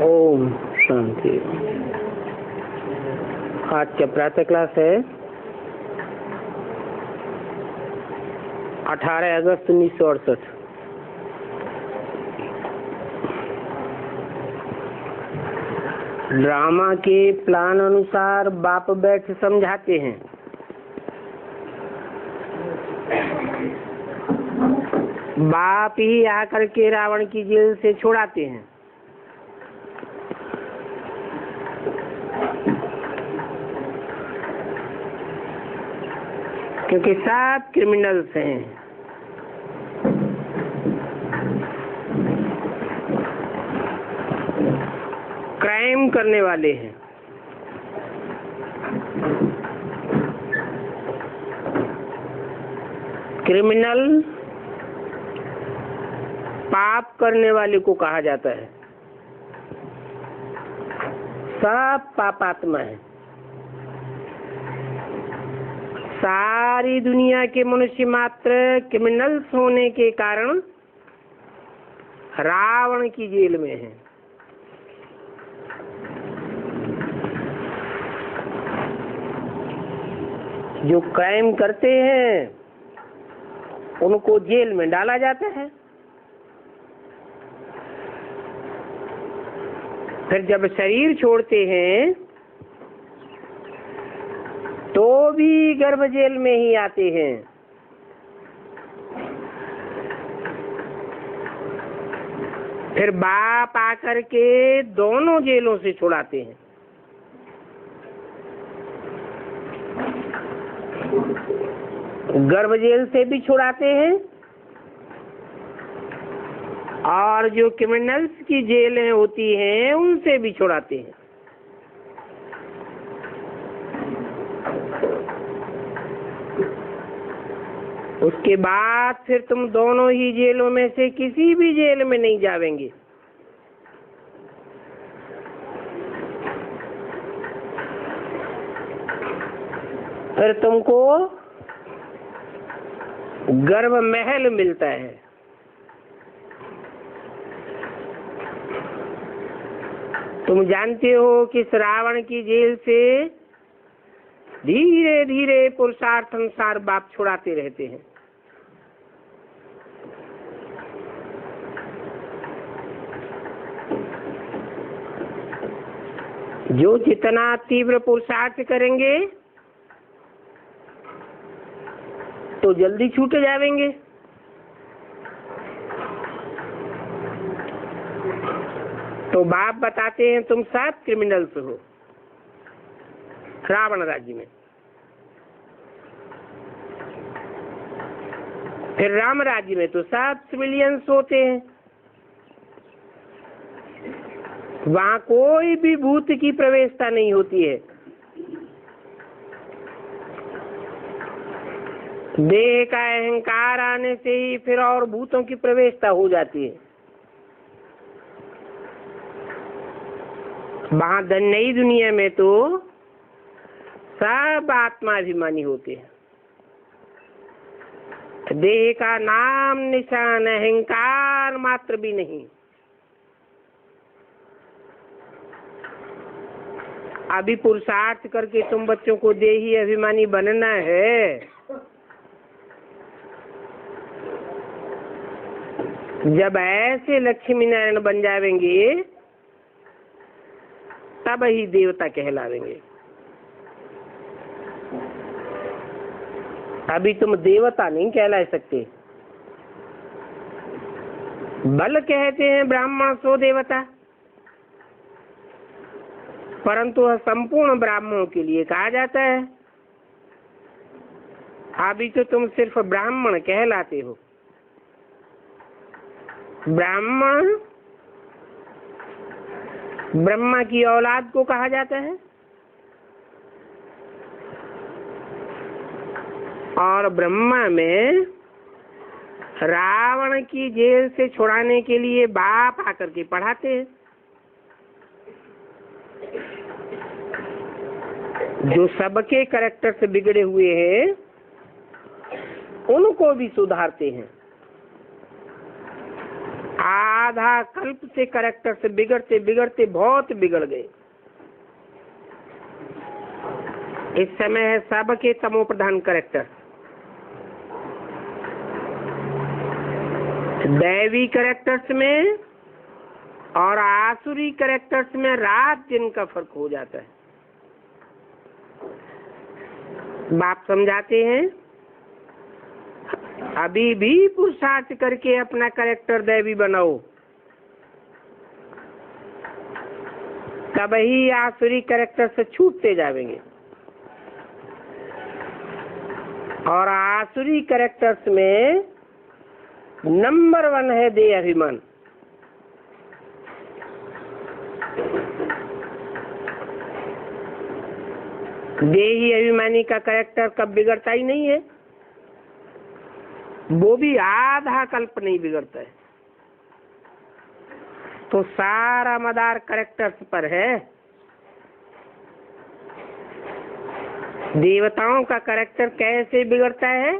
ओम शांति। आज क्या प्रातः क्लास है? 18 अगस्त 1968। ड्रामा के प्लान अनुसार बाप बैठ समझाते हैं। बाप ही आकर के रावण की जेल से छुड़ाते हैं। क्योंकि सब क्रिमिनल्स हैं। क्राइम करने वाले हैं। क्रिमिनल पाप करने वाले को कहा जाता है। सब पापात्मा है। सारी दुनिया के मनुष्य मात्र क्रिमिनल्स होने के कारण रावण की जेल में है। जो क्राइम करते हैं उनको जेल में डाला जाता है। फिर जब शरीर छोड़ते हैं तो भी गर्भ जेल में ही आते हैं। फिर बाप आकर के दोनों जेलों से छुड़ाते हैं। गर्भ जेल से भी छुड़ाते हैं और जो क्रिमिनल्स की जेलें होती हैं उनसे भी छुड़ाते हैं। उसके बाद फिर तुम दोनों ही जेलों में से किसी भी जेल में नहीं जावेंगे। फिर तुमको गर्भ महल मिलता है। तुम जानते हो कि इस रावण की जेल से धीरे धीरे पुरुषार्थ अनुसार बाप छुड़ाते रहते हैं। जो जितना तीव्र पुरुषार्थ करेंगे तो जल्दी छूट जाएंगे। तो बाप बताते हैं तुम सब क्रिमिनल्स हो रावण राज्य में। फिर राम राज्य में तो सब सिविलियंस होते हैं। वहां कोई भी भूत की प्रवेशता नहीं होती है। देह का अहंकार आने से ही फिर और भूतों की प्रवेशता हो जाती है। वहां नई दुनिया में तो सब आत्माभिमानी होते हैं। देह का नाम निशान अहंकार मात्र भी नहीं। अभी पुरुषार्थ करके तुम बच्चों को देही अभिमानी बनना है। जब ऐसे लक्ष्मी नारायण बन जाएंगे तब ही देवता कहलावेंगे। अभी तुम देवता नहीं कहला सकते। बल कहते हैं ब्राह्मण सो देवता, परंतु संपूर्ण ब्राह्मणों के लिए कहा जाता है। अभी तो तुम सिर्फ ब्राह्मण कहलाते हो। ब्राह्मण ब्रह्मा की औलाद को कहा जाता है और ब्रह्मा में रावण की जेल से छुड़ाने के लिए बाप आकर के पढ़ाते हैं। जो सबके कैरेक्टर से बिगड़े हुए हैं उनको भी सुधारते हैं। आधा कल्प से कैरेक्टर से बिगड़ते बिगड़ते बहुत बिगड़ गए। इस समय है सबके तमो प्रधान कैरेक्टर। दैवी कैरेक्टर्स में और आसुरी कैरेक्टर्स में रात दिन का फर्क हो जाता है। बाप समझाते हैं अभी भी पुरुषार्थ करके अपना कैरेक्टर दैवी बनाओ, तब ही आसुरी कैरेक्टर से छूटते जाएंगे। और आसुरी कैरेक्टर्स में नंबर 1 है देह अभिमान। देही अभिमानी का कैरेक्टर कब बिगड़ता ही नहीं है, वो भी आधा कल्प नहीं बिगड़ता है। तो सारा मदार कैरेक्टर्स पर है। देवताओं का कैरेक्टर कैसे बिगड़ता है,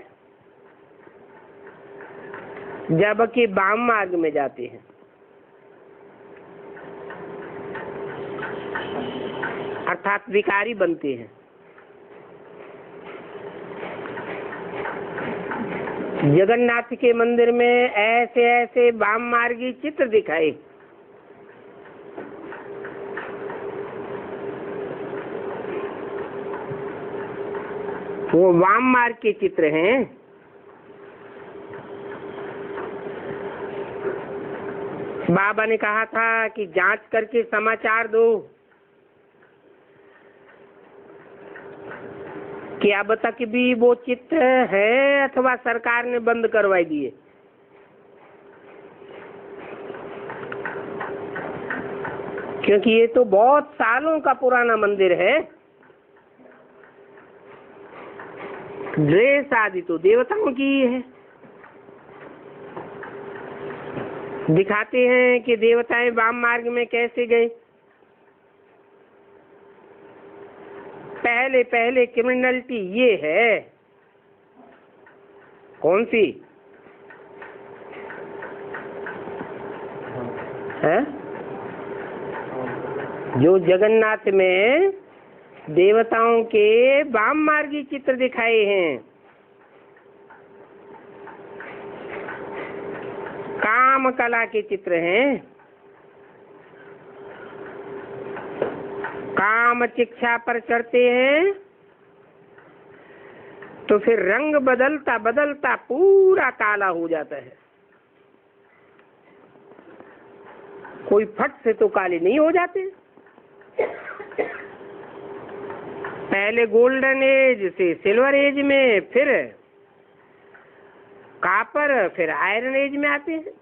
जबकि वाम मार्ग में जाते हैं। अर्थात विकारी बनते हैं। जगन्नाथ के मंदिर में ऐसे ऐसे वाम मार्गी चित्र दिखाए, वो वाम मार्ग के चित्र हैं। बाबा ने कहा था कि जांच करके समाचार दो कि अब तक भी वो चित्र है अथवा सरकार ने बंद करवाई दिए। क्योंकि ये तो बहुत सालों का पुराना मंदिर है। ड्रेस आदि तो देवताओं की ही है। दिखाते हैं कि देवताएं वाम मार्ग में कैसे गए। पहले पहले क्रिमिनलिटी ये है, कौन सी है? जो जगन्नाथ में देवताओं के वाम मार्गी चित्र दिखाए हैं, काम कला के चित्र हैं। काम शिक्षा पर चढ़ते हैं तो फिर रंग बदलता बदलता पूरा काला हो जाता है। कोई फट से तो काले नहीं हो जाते। पहले गोल्डन एज से सिल्वर एज में, फिर कापर, फिर आयरन एज में आते हैं।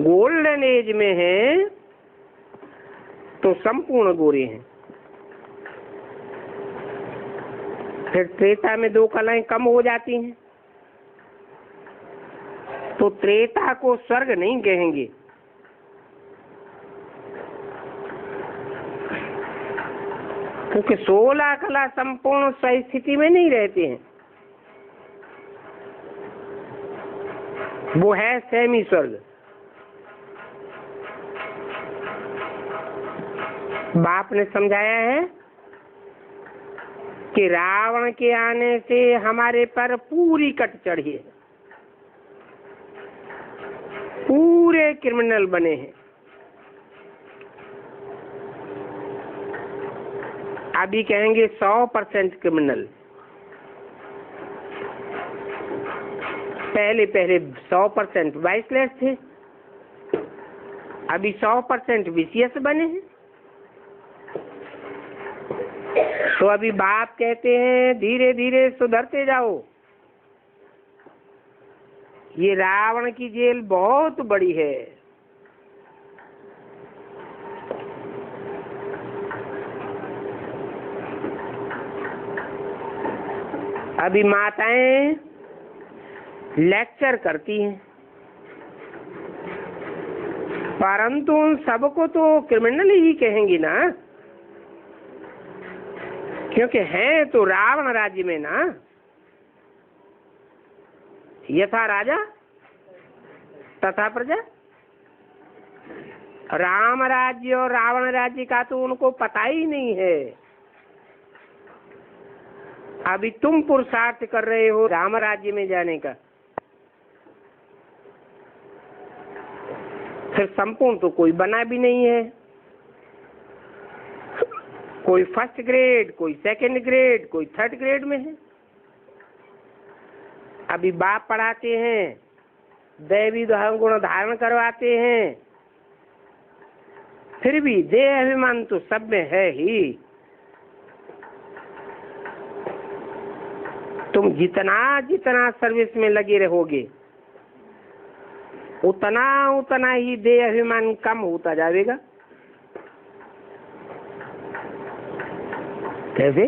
गोल्डन एज में है तो संपूर्ण गोरे हैं। फिर त्रेता में 2 कलाएं कम हो जाती हैं, तो त्रेता को स्वर्ग नहीं कहेंगे। क्योंकि 16 कला संपूर्ण स्थिति में नहीं रहते हैं। वो है सेमी स्वर्ग। बाप ने समझाया है कि रावण के आने से हमारे पर पूरी कट चढ़ी है, पूरे क्रिमिनल बने हैं। अभी कहेंगे 100% क्रिमिनल। पहले पहले 100% वाइसलेस थे, अभी 100% विशियस बने हैं। तो अभी बाप कहते हैं धीरे धीरे सुधरते जाओ। ये रावण की जेल बहुत बड़ी है। अभी माताएं लेक्चर करती हैं, परंतु उन सबको तो क्रिमिनल ही कहेंगी ना, क्योंकि है तो रावण राज्य में ना। यथा राजा तथा प्रजा। राम राज्य और रावण राज्य का तो उनको पता ही नहीं है। अभी तुम पुरुषार्थ कर रहे हो राम राज्य में जाने का, फिर संपूर्ण तो कोई बना भी नहीं है। कोई फर्स्ट ग्रेड, कोई सेकंड ग्रेड, कोई थर्ड ग्रेड में है। अभी बाप पढ़ाते हैं, दैवी गुण धारण करवाते हैं, फिर भी देह अभिमान तो सब में है ही। तुम जितना जितना सर्विस में लगे रहोगे उतना उतना ही देह अभिमान कम होता जाएगा। कैसे?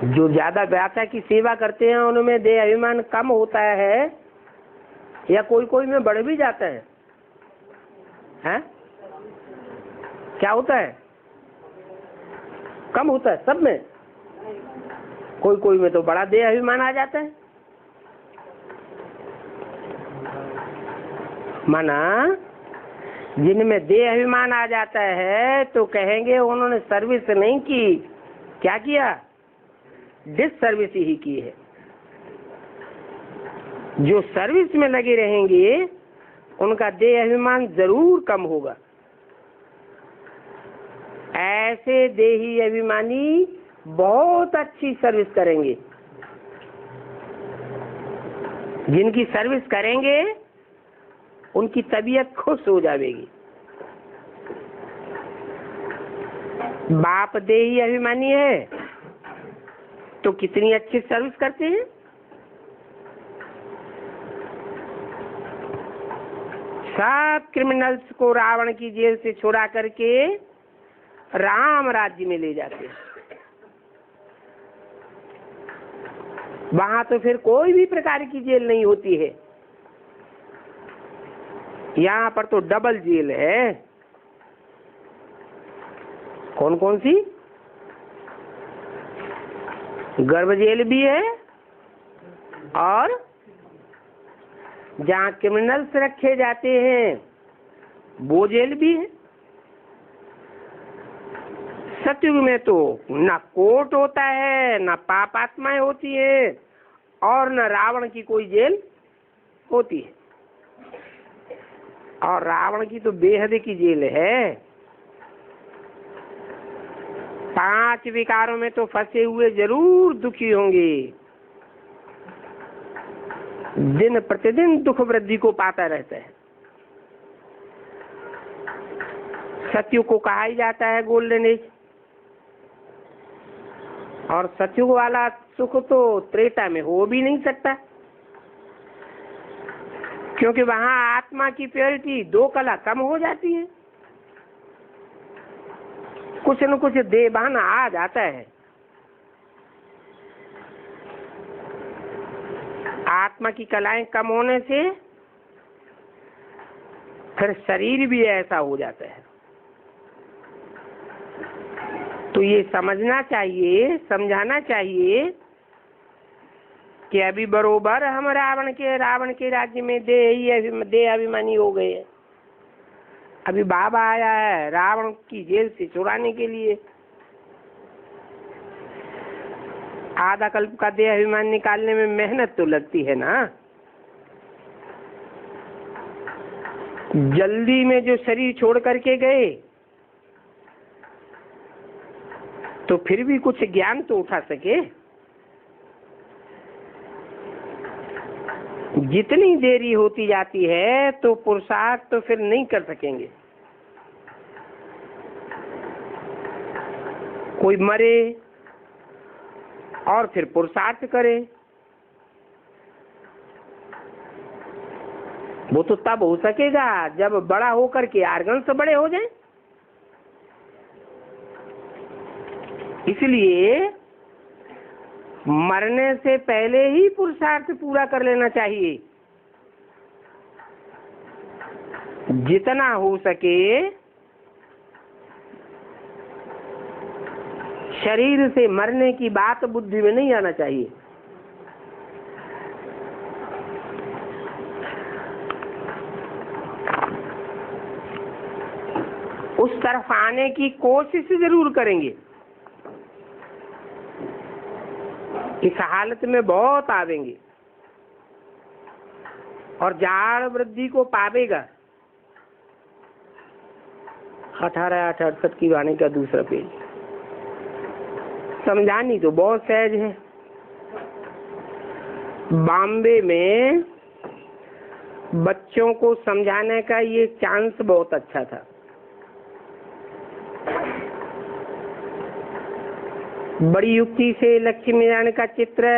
जो ज्यादा व्यासा की सेवा करते हैं उनमें देह अभिमान कम होता है या कोई कोई में बढ़ भी जाता है? हैं? क्या होता है? कम होता है सब में, कोई कोई में तो बड़ा देह अभिमान आ जाता है। माना जिनमें देह अभिमान आ जाता है तो कहेंगे उन्होंने सर्विस नहीं की। क्या किया? डिस सर्विस ही की है। जो सर्विस में लगे रहेंगे उनका देह अभिमान जरूर कम होगा। ऐसे देही अभिमानी बहुत अच्छी सर्विस करेंगे। जिनकी सर्विस करेंगे उनकी तबीयत खुश हो जाएगी। बाप देही अभिमानी है तो कितनी अच्छी सर्विस करते हैं। सब क्रिमिनल्स को रावण की जेल से छुड़ा करके राम राज्य में ले जाते हैं। वहां तो फिर कोई भी प्रकार की जेल नहीं होती है। यहाँ पर तो डबल जेल है। कौन कौन सी? गर्भ जेल भी है और जहाँ क्रिमिनल्स रखे जाते हैं वो जेल भी है। सतयुग में तो न कोर्ट होता है, न पापात्माएं होती है और न रावण की कोई जेल होती है। और रावण की तो बेहद की जेल है। 5 विकारों में तो फंसे हुए जरूर दुखी होंगे। दिन प्रतिदिन दुख वृद्धि को पाता रहता है। सतयुग को कहा ही जाता है गोल्डन एज। और सतयुग वाला सुख तो त्रेता में हो भी नहीं सकता, क्योंकि वहां आत्मा की प्योरिटी 2 कला कम हो जाती है। कुछ न कुछ देवान आ जाता है। आत्मा की कलाएं कम होने से फिर शरीर भी ऐसा हो जाता है। तो ये समझना चाहिए, समझाना चाहिए कि अभी बरोबर हम रावण के राज्य में देह अभिमानी हो गए हैं। अभी बाबा आया है रावण की जेल से छुड़ाने के लिए। आधा कल्प का देह अभिमान निकालने में मेहनत तो लगती है ना। जल्दी में जो शरीर छोड़ करके गए तो फिर भी कुछ ज्ञान तो उठा सके। जितनी देरी होती जाती है तो पुरुषार्थ तो फिर नहीं कर सकेंगे। कोई मरे और फिर पुरुषार्थ करे, वो तो तब हो सकेगा जब बड़ा होकर के आर्गन से बड़े हो जाए। इसलिए मरने से पहले ही पुरुषार्थ पूरा कर लेना चाहिए। जितना हो सके शरीर से मरने की बात बुद्धि में नहीं आना चाहिए। उस तरफ आने की कोशिश जरूर करेंगे। इस हालत में बहुत आवेंगे और जाड़ वृद्धि को पावेगा। 1868 की वाणी का दूसरा पेज। समझानी तो बहुत सहज है। बॉम्बे में बच्चों को समझाने का ये चांस बहुत अच्छा था। बड़ी युक्ति से लक्ष्मी नारायण का चित्र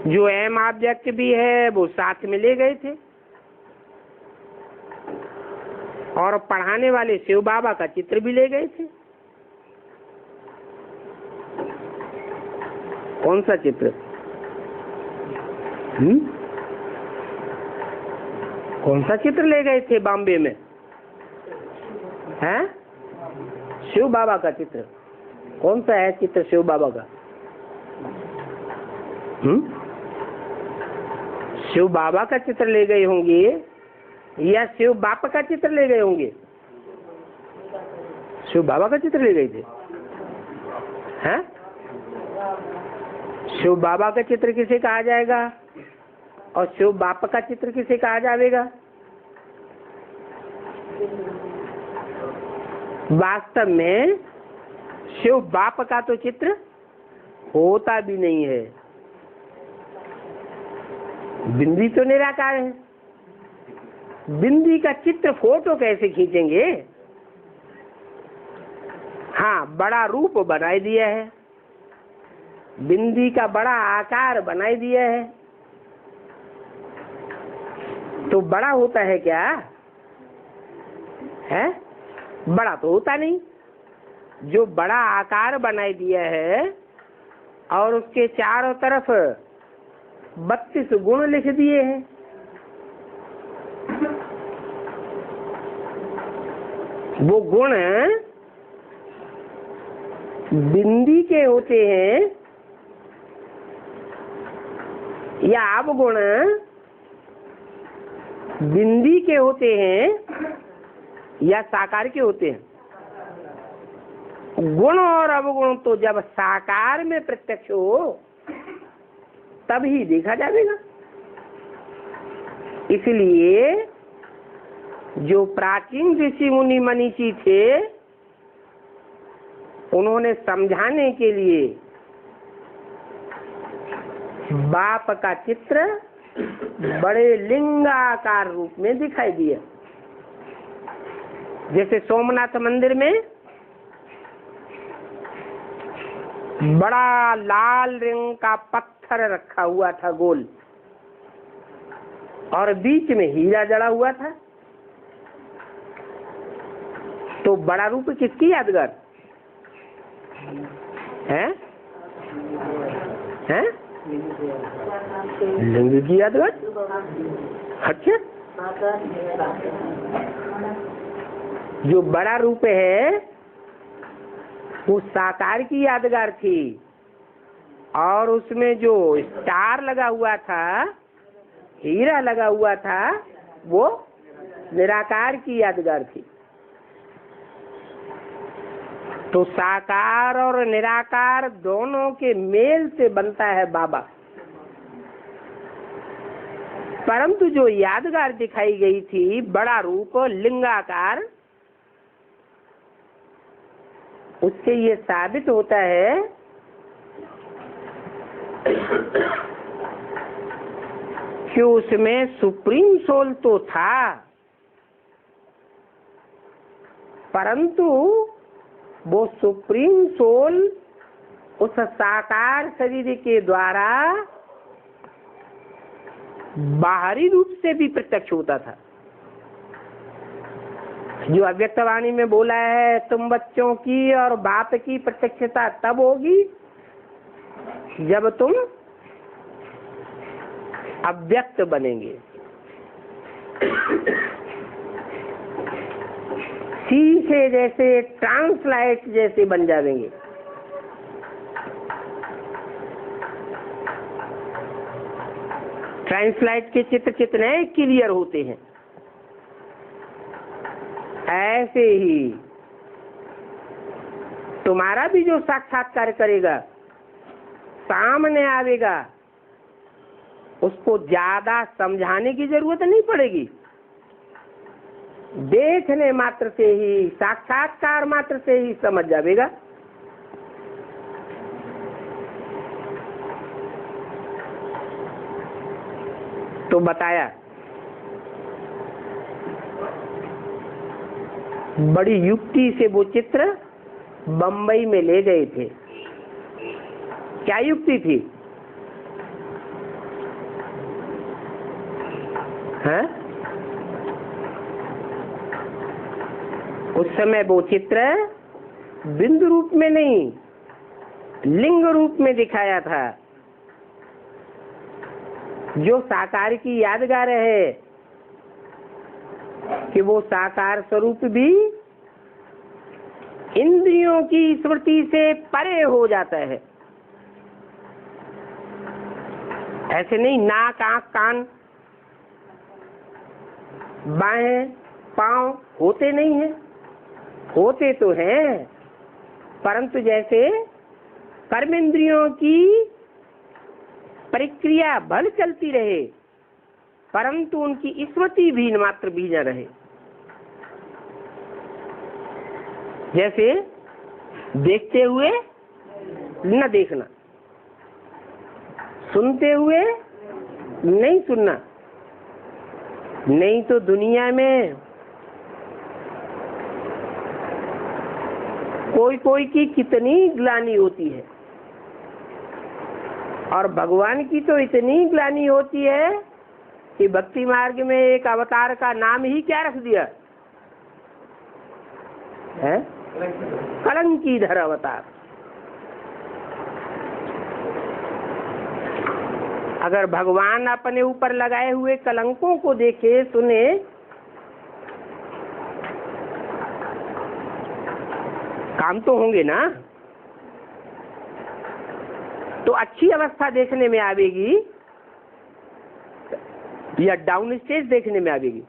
जो एम ऑब्जेक्ट भी है वो साथ में ले गए थे और पढ़ाने वाले शिव बाबा का चित्र भी ले गए थे। कौन सा चित्र? कौन सा चित्र ले गए थे बॉम्बे में? हैं? शिव बाबा का चित्र। कौन सा है चित्र शिव बाबा का? शिव बाबा का चित्र ले गए होंगे या शिव बाप का चित्र ले गए होंगे? शिव बाबा का चित्र ले गए थे। हैं? शिव बाबा का चित्र किसे कहा जाएगा और शिव बाप का चित्र किसे कहा जाएगा? वास्तव में शिव बाप का तो चित्र होता भी नहीं है। बिंदी तो निराकार है। बिंदी का चित्र फोटो कैसे खींचेंगे? हाँ, बड़ा रूप बनाई दिया है, बिंदी का बड़ा आकार बनाई दिया है। तो बड़ा होता है क्या? है? बड़ा तो होता नहीं। जो बड़ा आकार बनाई दिया है और उसके चारों तरफ 32 गुण लिख दिए हैं। वो गुण बिंदी के होते हैं या अवगुण बिंदी के होते हैं या साकार के होते हैं? गुण और अवगुण तो जब साकार में प्रत्यक्ष हो तब ही देखा जाएगा। इसलिए जो प्राचीन ऋषि मुनि मनीषी थे उन्होंने समझाने के लिए बाप का चित्र बड़े लिंगाकार रूप में दिखाई दिया। जैसे सोमनाथ मंदिर में बड़ा लाल रंग का पत्थर रखा हुआ था गोल और बीच में हीरा जड़ा हुआ था। तो बड़ा रूप किसकी यादगार है? हैं? लिंग की यादगार। अच्छा, जो बड़ा रूप है वो साकार की यादगार थी और उसमें जो स्टार लगा हुआ था, हीरा लगा हुआ था, वो निराकार की यादगार थी। तो साकार और निराकार दोनों के मेल से बनता है बाबा। परंतु जो यादगार दिखाई गई थी बड़ा रूप लिंगाकार, उससे ये साबित होता है कि उसमें सुप्रीम सोल तो था, परंतु वो सुप्रीम सोल उस साकार शरीर के द्वारा बाहरी रूप से भी प्रत्यक्ष होता था। जो अव्यक्तवाणी में बोला है, तुम बच्चों की और बाप की प्रत्यक्षता तब होगी जब तुम अव्यक्त बनेंगे। शीशे जैसे, ट्रांसलाइट जैसे बन जाएंगे। ट्रांसलाइट के चित्र कितने क्लियर होते हैं। ऐसे ही तुम्हारा भी जो साक्षात्कार करेगा, सामने आवेगा, उसको ज्यादा समझाने की जरूरत नहीं पड़ेगी। देखने मात्र से ही, साक्षात्कार मात्र से ही समझ जाएगा। तो बताया, बड़ी युक्ति से वो चित्र बंबई में ले गए थे। क्या युक्ति थी? है? उस समय वो चित्र बिंदु रूप में नहीं, लिंग रूप में दिखाया था। जो साकार की यादगार है कि वो साकार स्वरूप भी इंद्रियों की स्मृति से परे हो जाता है। ऐसे नहीं, नाक, आंख, कान, बाहें, पांव होते नहीं हैं, होते तो हैं, परंतु जैसे कर्मेंद्रियों की प्रक्रिया भल चलती रहे, परंतु उनकी स्मृति भी मात्र भी न रहे। जैसे देखते हुए न देखना, सुनते हुए नहीं सुनना। नहीं तो दुनिया में कोई कोई की कितनी ग्लानि होती है, और भगवान की तो इतनी ग्लानि होती है कि भक्ति मार्ग में एक अवतार का नाम ही क्या रख दिया है? कलंकीधर अवतार। अगर भगवान अपने ऊपर लगाए हुए कलंकों को देखे, सुने, काम तो होंगे ना। तो अच्छी अवस्था देखने में आवेगी या डाउन स्टेज देखने में आवेगी?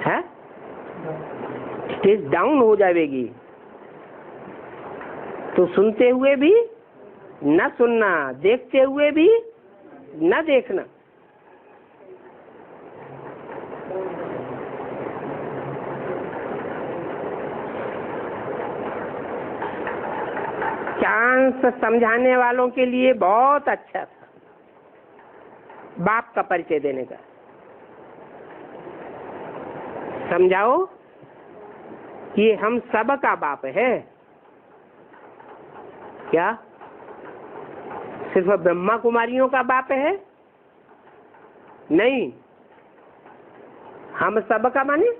है? स्टेज डाउन हो जाएगी। तो सुनते हुए भी न सुनना, देखते हुए भी न देखना। चांस समझाने वालों के लिए बहुत अच्छा था बाप का परिचय देने का। समझाओ कि हम सब का बाप है। क्या सिर्फ ब्रह्मा कुमारियों का बाप है? नहीं, हम सब का माने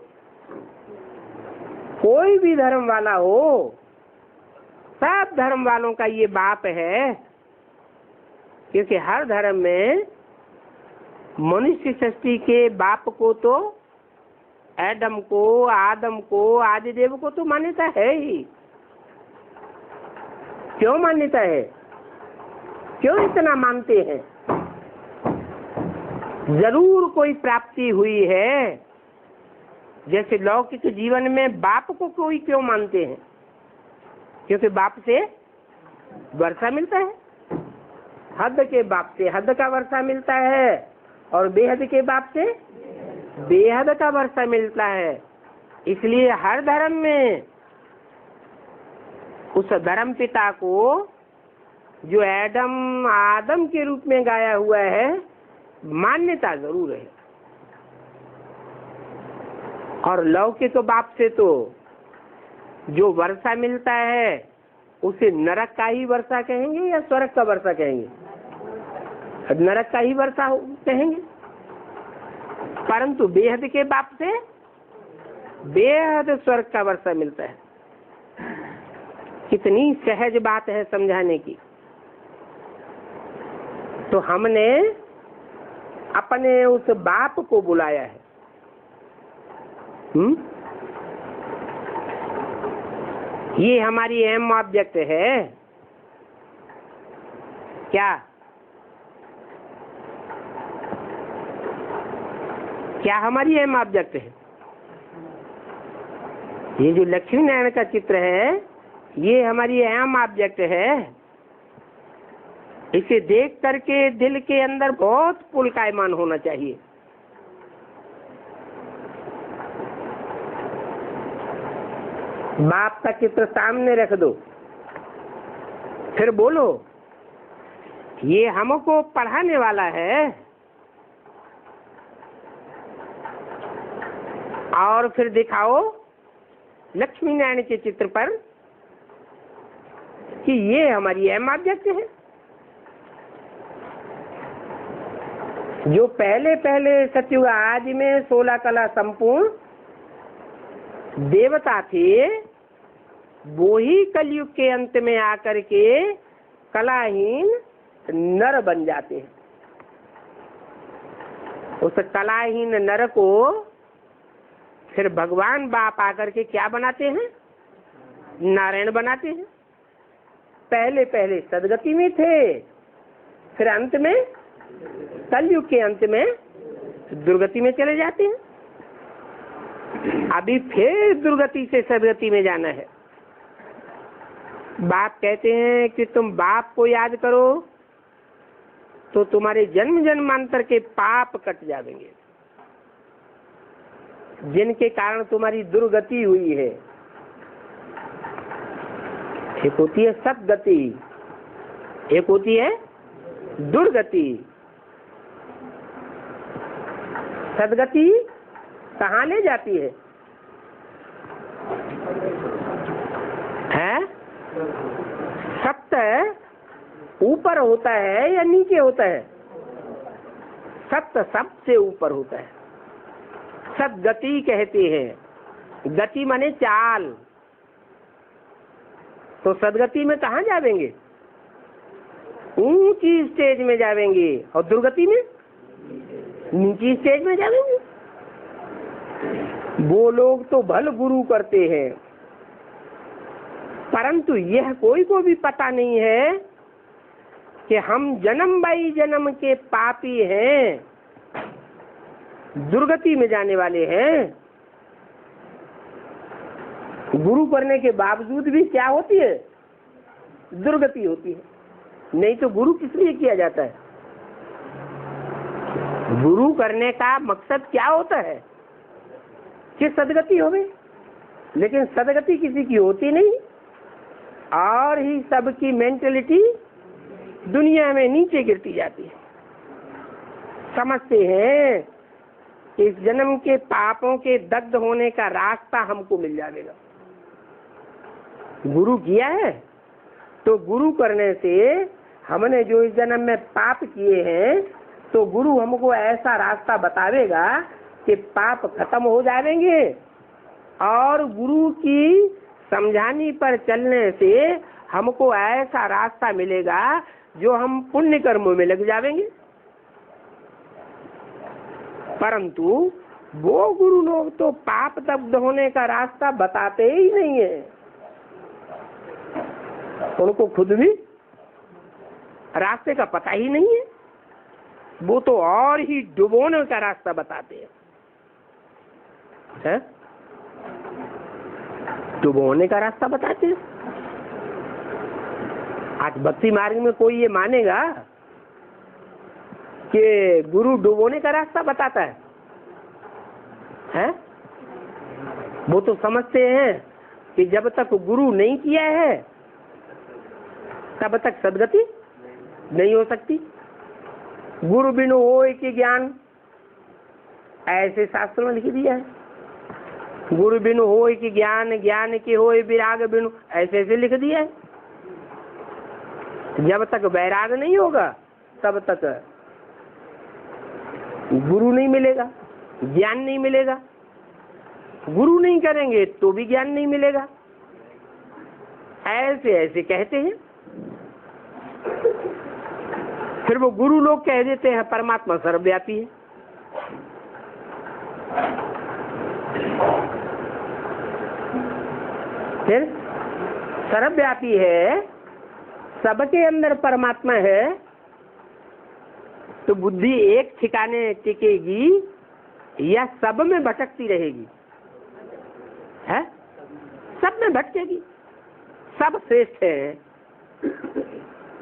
कोई भी धर्म वाला हो, सब धर्म वालों का ये बाप है। क्योंकि हर धर्म में मनुष्य सृष्टि के बाप को तो एडम को, आदम को, आदिदेव को तो मान्यता है ही। क्यों मान्यता है? क्यों इतना मानते हैं? जरूर कोई प्राप्ति हुई है। जैसे लौकिक जीवन में बाप को कोई क्यों मानते हैं? क्योंकि बाप से वर्षा मिलता है, हद के बाप से हद का वर्षा मिलता है, और बेहद के बाप से बेहद का वर्षा मिलता है। इसलिए हर धर्म में उस धर्म पिता को जो एडम आदम के रूप में गाया हुआ है, मान्यता जरूर है। और लौकिक बाप से तो जो वर्षा मिलता है उसे नरक का ही वर्षा कहेंगे या स्वर्ग का वर्षा कहेंगे? नरक का ही वर्षा कहेंगे। परंतु बेहद के बाप से बेहद स्वर्ग का वर्षा मिलता है। कितनी सहज बात है समझाने की। तो हमने अपने उस बाप को बुलाया है। ये हमारी एम ऑब्जेक्ट है। क्या क्या हमारी अहम ऑब्जेक्ट है? ये जो लक्ष्मी नारायण का चित्र है ये हमारी अहम ऑब्जेक्ट है। इसे देख करके दिल के अंदर बहुत पुलकायमान होना चाहिए। बाप का चित्र सामने रख दो, फिर बोलो ये हमको पढ़ाने वाला है, और फिर दिखाओ लक्ष्मी नारायण के चित्र पर कि ये हमारी अहम ऑब्जेक्ट है। जो पहले पहले सतयुग आदि में 16 कला संपूर्ण देवता थे, वो ही कलयुग के अंत में आकर के कलाहीन नर बन जाते हैं। उस कलाहीन नर को फिर भगवान बाप आकर के क्या बनाते हैं? नारायण बनाते हैं। पहले पहले सदगति में थे, फिर अंत में कलयुग के अंत में दुर्गति में चले जाते हैं। अभी फिर दुर्गति से सदगति में जाना है। बाप कहते हैं कि तुम बाप को याद करो तो तुम्हारे जन्म जन्मांतर के पाप कट जाएंगे, जिनके कारण तुम्हारी दुर्गति हुई है। एक होती है सदगति, एक होती है दुर्गति। सदगति कहाँ ले जाती है? सत्य ऊपर होता है या नीचे होता है? सत्य सबसे ऊपर होता है। सदगति कहते हैं। गति माने चाल। तो सदगति में कहाँ जावेंगे? ऊंची स्टेज में जावेंगे, और दुर्गति में नीची स्टेज में जावेंगे। वो लोग तो भल गुरु करते हैं, परंतु यह कोई को भी पता नहीं है कि हम जन्म बाई जन्म के पापी हैं, दुर्गति में जाने वाले हैं। गुरु करने के बावजूद भी क्या होती है? दुर्गति होती है। नहीं तो गुरु किस लिए किया जाता है? गुरु करने का मकसद क्या होता है? कि सदगति हो गई। लेकिन सदगति किसी की होती नहीं, और ही सबकी मेंटलिटी दुनिया में नीचे गिरती जाती है। समझते हैं कि इस जन्म के पापों के दग्ध होने का रास्ता हमको मिल जाएगा। गुरु किया है तो गुरु करने से हमने जो इस जन्म में पाप किए हैं, तो गुरु हमको ऐसा रास्ता बतावेगा कि पाप खत्म हो जाएंगे, और गुरु की समझानी पर चलने से हमको ऐसा रास्ता मिलेगा जो हम पुण्य कर्मों में लग जाएंगे। परंतु वो गुरु लोग तो पाप दग्ध होने का रास्ता बताते ही नहीं है। उनको खुद भी रास्ते का पता ही नहीं है। वो तो और ही डुबोने का रास्ता बताते हैं। डुबोने का रास्ता बताते हैं। आज भक्ति मार्ग में कोई ये मानेगा कि गुरु डुबोने का रास्ता बताता है? वो तो समझते हैं कि जब तक गुरु नहीं किया है तब तक सदगति नहीं हो सकती। गुरु बिनु होय कि ज्ञान, ऐसे शास्त्रों में लिख दिया है। गुरु बिनु होय कि ज्ञान, ज्ञान के होय विराग बिनु, ऐसे ऐसे लिख दिया है। जब तक वैराग नहीं होगा तब तक गुरु नहीं मिलेगा, ज्ञान नहीं मिलेगा। गुरु नहीं करेंगे तो भी ज्ञान नहीं मिलेगा। ऐसे ऐसे कहते हैं। फिर वो गुरु लोग कह देते हैं परमात्मा सर्वव्यापी है। फिर सर्वव्यापी है, सबके अंदर परमात्मा है, तो बुद्धि एक ठिकाने टिकेगी या सब में भटकती रहेगी? है, सब में भटकेगी। सब श्रेष्ठ है,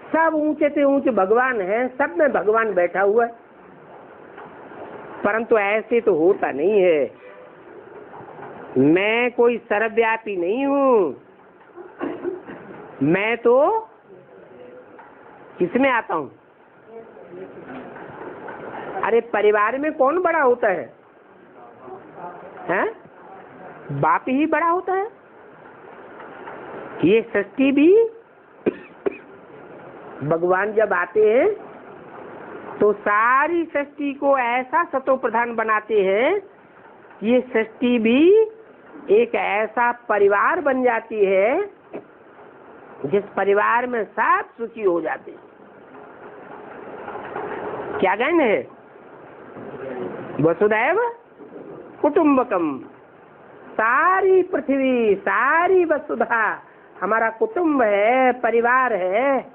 सब ऊंचे से ऊंचे भगवान है, सब में भगवान बैठा हुआ है, परंतु ऐसे तो होता नहीं है। मैं कोई सर्वव्यापी नहीं हूँ, मैं तो किसमें आता हूँ? अरे परिवार में कौन बड़ा होता है? हैं? बाप ही बड़ा होता है। ये सृष्टि भी भगवान जब आते हैं तो सारी सृष्टि को ऐसा सतो प्रधान बनाते हैं, ये सृष्टि भी एक ऐसा परिवार बन जाती है जिस परिवार में सब सुखी हो जाते हैं। क्या कहना है? वसुधैव कुटुंबकम। सारी पृथ्वी, सारी वसुधा हमारा कुटुंब है, परिवार है,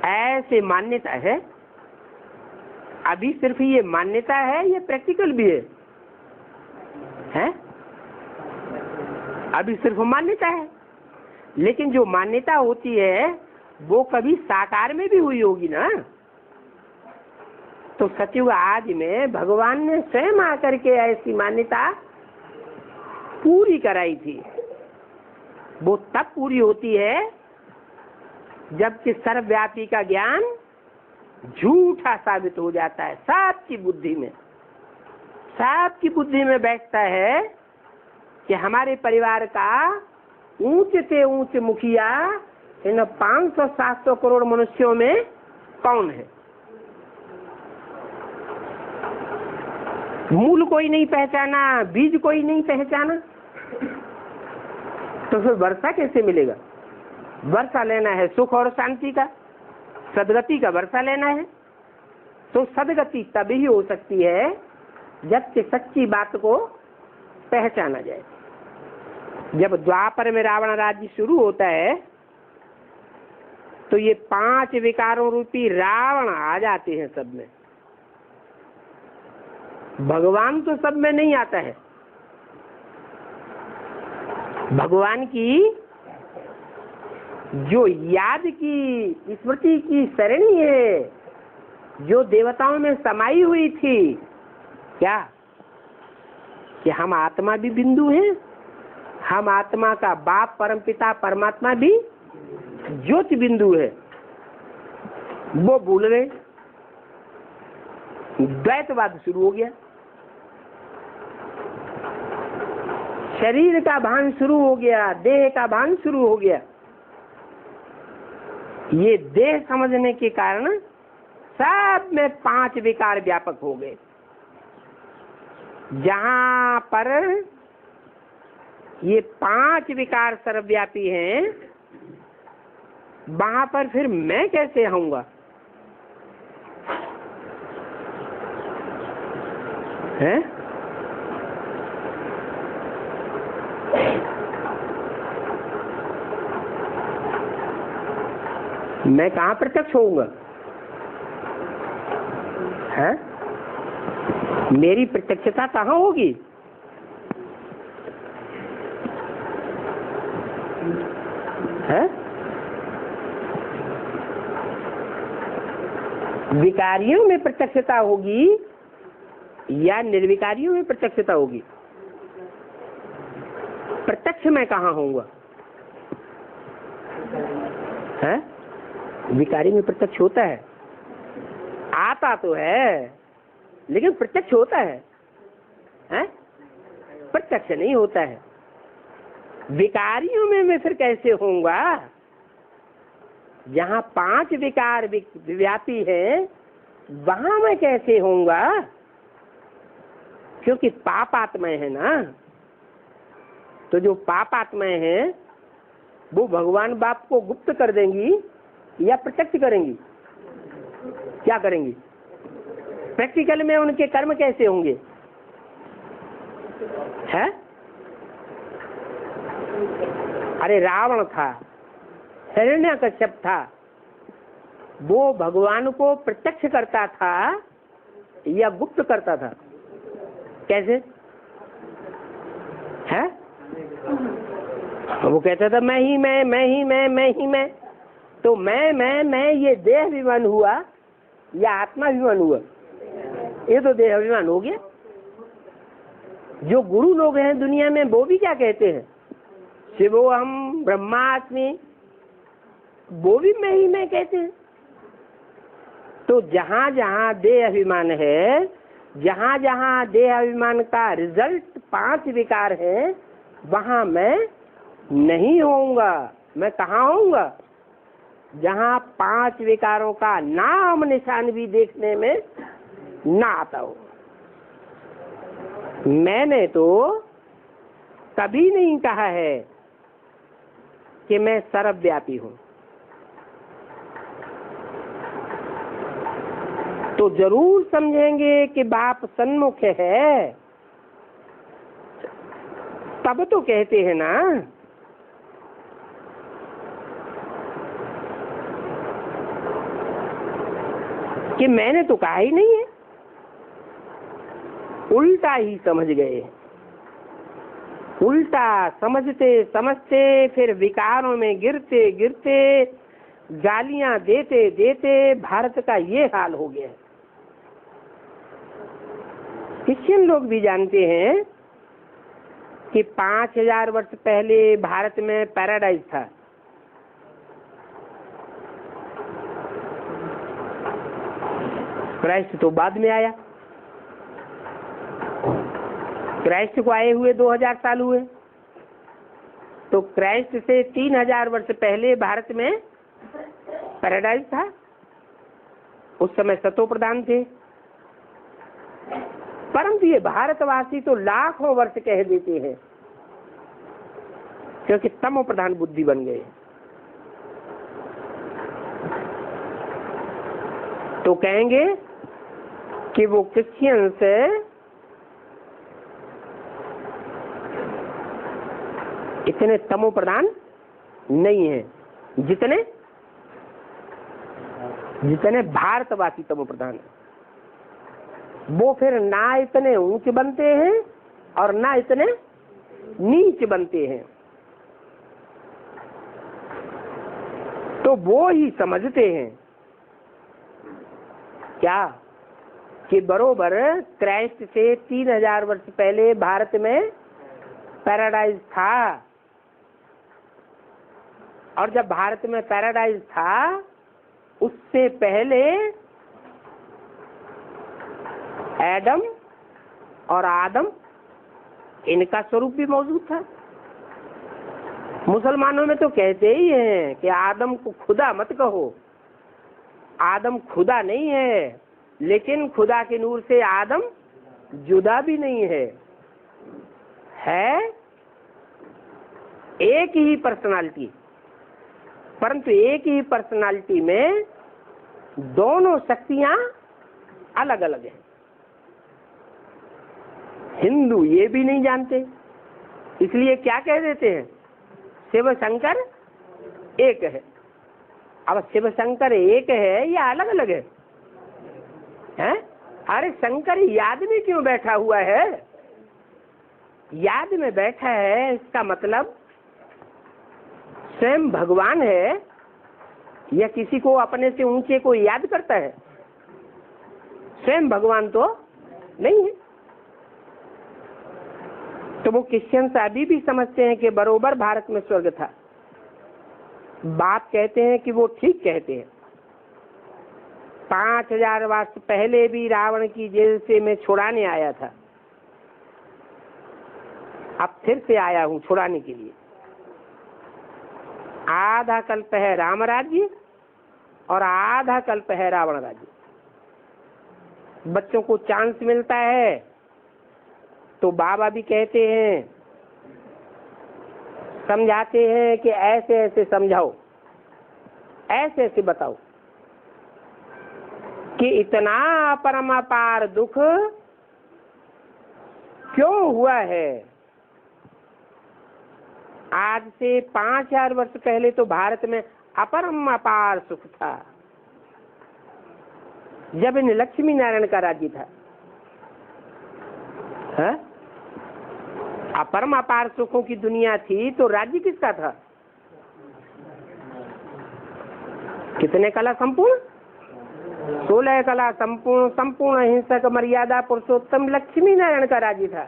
ऐसे मान्यता है। अभी सिर्फ ये मान्यता है, ये प्रैक्टिकल भी है? अभी सिर्फ मान्यता है, लेकिन जो मान्यता होती है वो कभी साकार में भी हुई होगी ना। तो सतयुग आदि में भगवान ने स्वयं आकर के ऐसी मान्यता पूरी कराई थी। वो तब पूरी होती है जबकि सर्वव्यापी का ज्ञान झूठा साबित हो जाता है। सबकी बुद्धि में, सबकी बुद्धि में बैठता है कि हमारे परिवार का ऊंचे से ऊंचे मुखिया इन 500-700 करोड़ मनुष्यों में कौन है? मूल कोई नहीं पहचाना, बीज कोई नहीं पहचाना, तो फिर वर्षा कैसे मिलेगा? वर्षा लेना है सुख और शांति का, सदगति का वर्षा लेना है, तो सदगति तभी हो सकती है जबकि सच्ची बात को पहचाना जाए। जब द्वापर में रावण राज्य शुरू होता है तो ये 5 विकारों रूपी रावण आ जाते हैं सब में। भगवान तो सब में नहीं आता है। भगवान की जो याद की, स्मृति की सरणी है, जो देवताओं में समाई हुई थी, क्या कि हम आत्मा भी बिंदु हैं, हम आत्मा का बाप परमपिता परमात्मा भी ज्योति बिंदु है, वो भूल गए। द्वैतवाद शुरू हो गया, शरीर का भान शुरू हो गया, देह का भान शुरू हो गया। ये देह समझने के कारण सब में 5 विकार व्यापक हो गए। जहां पर ये 5 विकार सर्वव्यापी हैं, वहां पर फिर मैं कैसे आऊंगा? है? मैं कहाँ प्रत्यक्ष होऊंगा? है? मेरी प्रत्यक्षता कहाँ होगी? है? विकारियों में प्रत्यक्षता होगी या निर्विकारियों में प्रत्यक्षता होगी? प्रत्यक्ष मैं कहाँ होऊंगा? है? विकारी में प्रत्यक्ष होता है, आता तो है लेकिन प्रत्यक्ष होता है, हैं? प्रत्यक्ष नहीं होता है। विकारियों में मैं फिर कैसे होऊंगा? जहाँ 5 विकार व्यापी है वहां मैं कैसे होऊंगा? क्योंकि पापात्माएं है ना, तो जो पापात्माएं हैं वो भगवान बाप को गुप्त कर देंगी या प्रत्यक्ष करेंगी? क्या करेंगी? प्रैक्टिकल में उनके कर्म कैसे होंगे? है? अरे रावण था, हिरण्यकश्यप था, वो भगवान को प्रत्यक्ष करता था या गुप्त करता था? कैसे है? वो कहता था मैं ही मैं ही मैं ही मैं। तो मैं ये देह अभिमान हुआ या आत्मा अभिमान हुआ? ये तो देह अभिमान हो गया। जो गुरु लोग हैं दुनिया में वो भी क्या कहते हैं? शिवोहम ब्रह्मास्मि, वो भी मैं ही मैं कहते हैं। तो जहां जहां देह अभिमान है, जहां जहां देह अभिमान का रिजल्ट 5 विकार है, वहां मैं नहीं होऊंगा। मैं कहाँ होऊंगा? जहां 5 विकारों का नाम निशान भी देखने में ना आता हो। मैंने तो कभी नहीं कहा है कि मैं सर्वव्यापी हूं। तो जरूर समझेंगे कि बाप सन्मुख है, तब तो कहते हैं ना। कि मैंने तो कहा ही नहीं है। उल्टा ही समझ गए। उल्टा समझते समझते फिर विकारों में गिरते गिरते, गालियां देते देते भारत का ये हाल हो गया। क्रिश्चियन लोग भी जानते हैं कि 5000 वर्ष पहले भारत में पैराडाइज था। क्राइस्ट तो बाद में आया। क्राइस्ट को आए हुए 2000 साल हुए। तो क्राइस्ट से 3000 वर्ष पहले भारत में पैराडाइज था। उस समय सतो प्रधान थे। परंतु ये भारतवासी तो लाखों वर्ष कह देते हैं, क्योंकि तमो प्रधान बुद्धि बन गए। तो कहेंगे कि वो क्रिश्चियन से इतने तमो प्रधान नहीं है जितने भारतवासी तमो प्रधान है। वो फिर ना इतने ऊंच बनते हैं और ना इतने नीच बनते हैं। तो वो ही समझते हैं क्या कि बरोबर क्राइस्ट से 3000 वर्ष पहले भारत में पैराडाइज था। और जब भारत में पैराडाइज था, उससे पहले एडम और आदम, इनका स्वरूप भी मौजूद था। मुसलमानों में तो कहते ही हैं कि आदम को खुदा मत कहो। आदम खुदा नहीं है, लेकिन खुदा के नूर से आदम जुदा भी नहीं है। एक ही पर्सनालिटी, परंतु एक ही पर्सनालिटी में दोनों शक्तियां अलग अलग हैं। हिंदू ये भी नहीं जानते, इसलिए क्या कह देते हैं? शिव शंकर एक है। अब शिव शंकर एक है या अलग अलग है? हैं? अरे शंकर याद में क्यों बैठा हुआ है? याद में बैठा है, इसका मतलब स्वयं भगवान है या किसी को अपने से ऊंचे को याद करता है? स्वयं भगवान तो नहीं है। तो वो क्रिश्चियन अभी भी समझते हैं कि बरोबर भारत में स्वर्ग था। बाप कहते हैं कि वो ठीक कहते हैं। 5000 वर्ष पहले भी रावण की जेल से मैं छुड़ाने आया था। अब फिर से आया हूं छुड़ाने के लिए। आधा कल्प है राम राज्य और आधा कल्प है रावण राज्य। बच्चों को चांस मिलता है तो बाबा भी कहते हैं, समझाते हैं कि ऐसे ऐसे समझाओ, ऐसे ऐसे बताओ कि इतना परमापार दुख क्यों हुआ है। आज से 5000 वर्ष पहले तो भारत में अपरमापार सुख था। जब इन लक्ष्मी नारायण का राज्य था, है? अपरम अपार सुखों की दुनिया थी, तो राज्य किसका था? कितने कला संपूर्ण? 16 कला संपूर्ण, संपूर्ण हिंसक मर्यादा पुरुषोत्तम लक्ष्मी नारायण का राज्य था।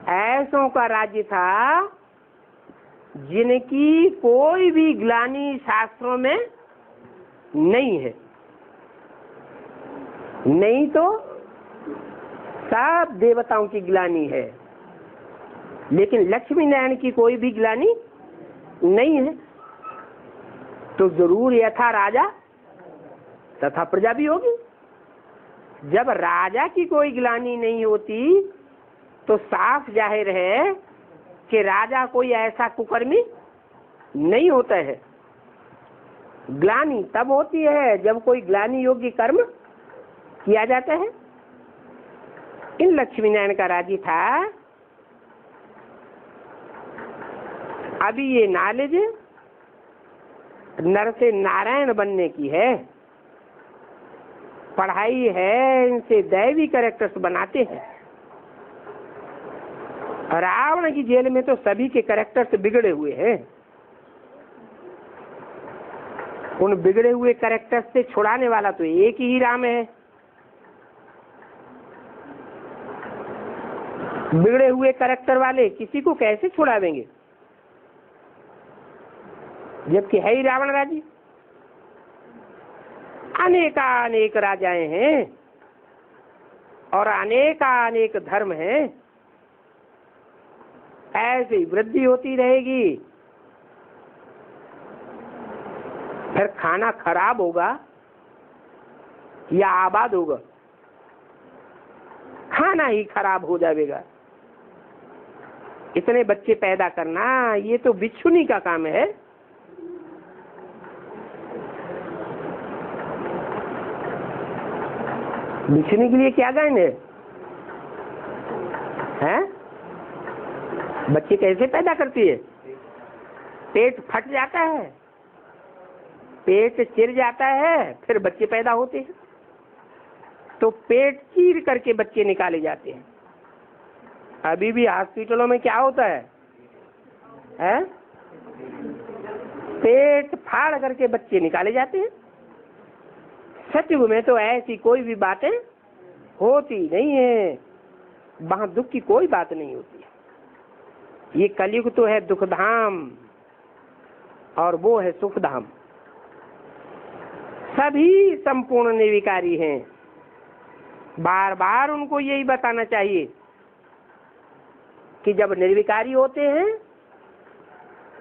ऐसों का राज्य था जिनकी कोई भी ग्लानि शास्त्रों में नहीं है। नहीं तो सब देवताओं की ग्लानि है, लेकिन लक्ष्मी नारायण की कोई भी ग्लानि नहीं है। तो जरूर यथा राजा तथा प्रजा भी होगी। जब राजा की कोई ग्लानि नहीं होती तो साफ जाहिर है कि राजा कोई ऐसा कुकर्मी नहीं होता है। ग्लानि तब होती है जब कोई ग्लानि योग्य कर्म किया जाता है। इन लक्ष्मी नारायण का राज्य था। अभी ये नॉलेज नर से नारायण बनने की है, पढ़ाई है, इनसे दैवी कैरेक्टर्स बनाते हैं। रावण की जेल में तो सभी के कैरेक्टर्स बिगड़े हुए हैं। उन बिगड़े हुए कैरेक्टर्स से छुड़ाने वाला तो एक ही राम है। बिगड़े हुए कैरेक्टर वाले किसी को कैसे छुड़ावेंगे, जबकि है ही रावण राज्य। अनेक राजाएं हैं और अनेक धर्म हैं। ऐसे ही वृद्धि होती रहेगी। फिर खाना खराब होगा या आबाद होगा? खाना ही खराब हो जाएगा। इतने बच्चे पैदा करना ये तो बिच्छुनी का काम है। बिच्छुनी के लिए क्या गाइन है? हैं? बच्चे कैसे पैदा करती है? पेट फट जाता है, पेट चिर जाता है, फिर बच्चे पैदा होते हैं। तो पेट चीर करके बच्चे निकाले जाते हैं। अभी भी हॉस्पिटलों में क्या होता है? हैं? पेट फाड़ करके बच्चे निकाले जाते हैं। सतयुग में तो ऐसी कोई भी बातें होती नहीं है। वहां दुख की कोई बात नहीं होती है। ये कलयुग तो है दुखधाम और वो है सुखधाम। सभी संपूर्ण निर्विकारी हैं। बार बार उनको यही बताना चाहिए कि जब निर्विकारी होते हैं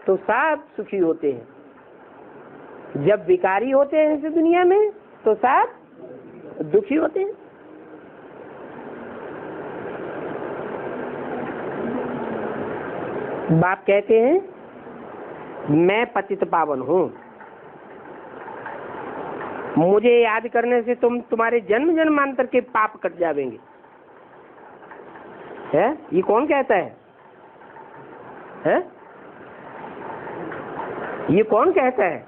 तो सब सुखी होते हैं, जब विकारी होते हैं इस दुनिया में तो सब दुखी होते हैं। बाप कहते हैं मैं पतित पावन हूं, मुझे याद करने से तुम्हारे जन्म जन्मांतर के पाप कट जाएंगे। है? ये कौन कहता है? है? ये कौन कहता है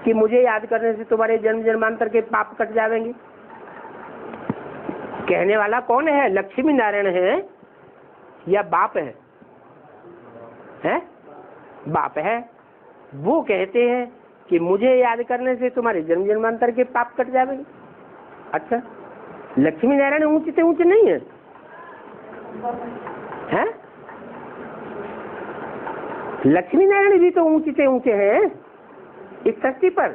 कि मुझे याद करने से तुम्हारे जन्म जन्मांतर के पाप कट जाएंगे? कहने वाला कौन है? लक्ष्मी नारायण है या बाप है? है? बाप है। वो कहते हैं कि मुझे याद करने से तुम्हारे जन्म जन्मांतर के पाप कट जाएंगे। अच्छा, लक्ष्मी नारायण ऊंचे से ऊंचे नहीं है? हैं? लक्ष्मी नारायण भी तो ऊंचे से ऊंचे हैं इस धरती पर।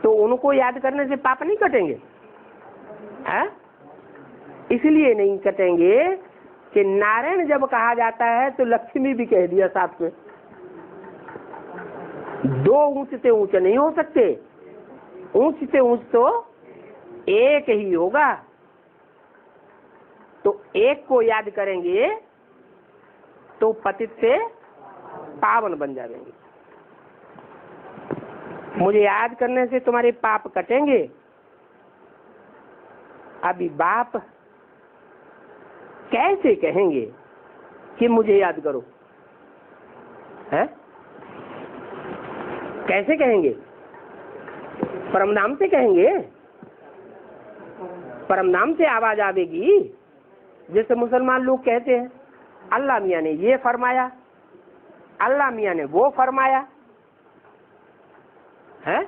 तो उनको याद करने से पाप नहीं कटेंगे? हैं? इसलिए नहीं कटेंगे कि नारायण जब कहा जाता है तो लक्ष्मी भी कह दिया साथ में। दो ऊंच से ऊंचे नहीं हो सकते। ऊंच से ऊंच तो एक ही होगा। तो एक को याद करेंगे तो पतित से पावन बन जाएंगे। मुझे याद करने से तुम्हारे पाप कटेंगे। अभी बाप कैसे कहेंगे कि मुझे याद करो? है? कैसे कहेंगे? परमधाम से कहेंगे, परमधाम से आवाज आवेगी। जैसे मुसलमान लोग कहते हैं अल्लाह मियाँ ने ये फरमाया, अल्लाह मियाँ ने वो फरमाया है।